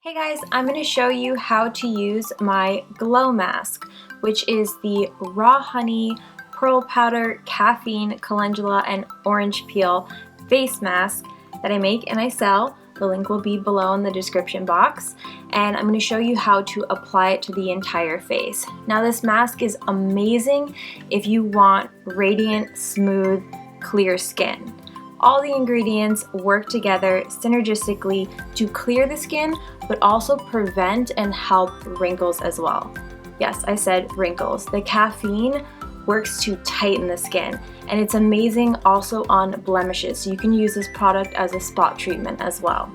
Hey guys, I'm going to show you how to use my glow mask, which is the raw honey, pearl powder, caffeine, calendula, and orange peel face mask that I make and I sell. The link will be below in the description box, and I'm going to show you how to apply it to the entire face. Now this mask is amazing if you want radiant, smooth, clear skin. All the ingredients work together synergistically to clear the skin, but also prevent and help wrinkles as well. Yes, I said wrinkles. The caffeine works to tighten the skin, and it's amazing also on blemishes. So you can use this product as a spot treatment as well.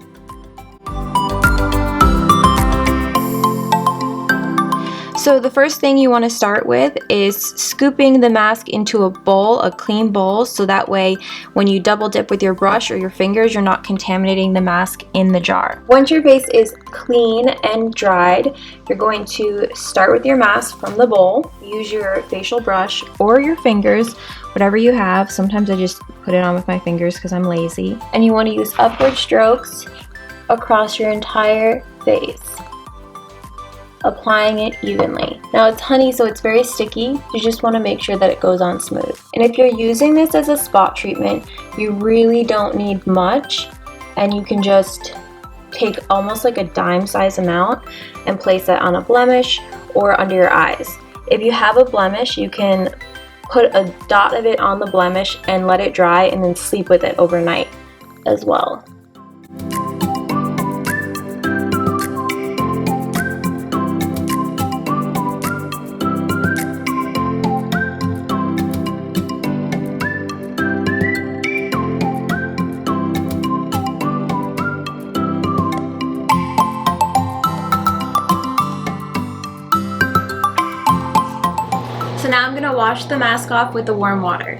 So the first thing you want to start with is scooping the mask into a bowl, a clean bowl, so that way when you double dip with your brush or your fingers, you're not contaminating the mask in the jar. Once your face is clean and dried, you're going to start with your mask from the bowl. Use your facial brush or your fingers, whatever you have. Sometimes I just put it on with my fingers because I'm lazy. And you want to use upward strokes across your entire face, applying it evenly. Now it's honey, so it's very sticky. You just want to make sure that it goes on smooth. And if you're using this as a spot treatment, you really don't need much, and you can just take almost like a dime size amount and place that on a blemish or under your eyes. If you have a blemish, you can put a dot of it on the blemish and let it dry and then sleep with it overnight as well. So now I'm going to wash the mask off with the warm water.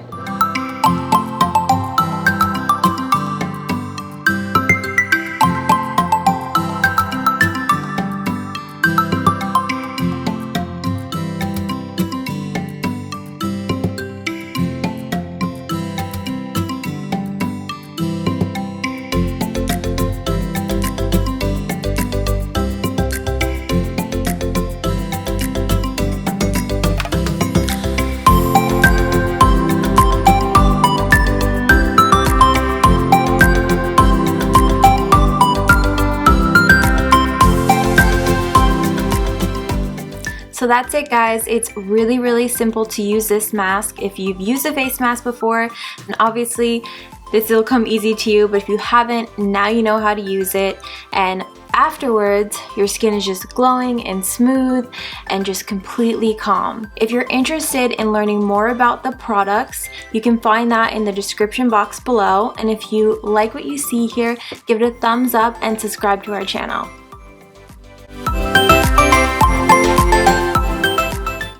So that's it guys, it's really simple to use this mask. If you've used a face mask before, then obviously this will come easy to you, but if you haven't, now you know how to use it, and afterwards your skin is just glowing and smooth and just completely calm. If you're interested in learning more about the products, you can find that in the description box below, and if you like what you see here, give it a thumbs up and subscribe to our channel.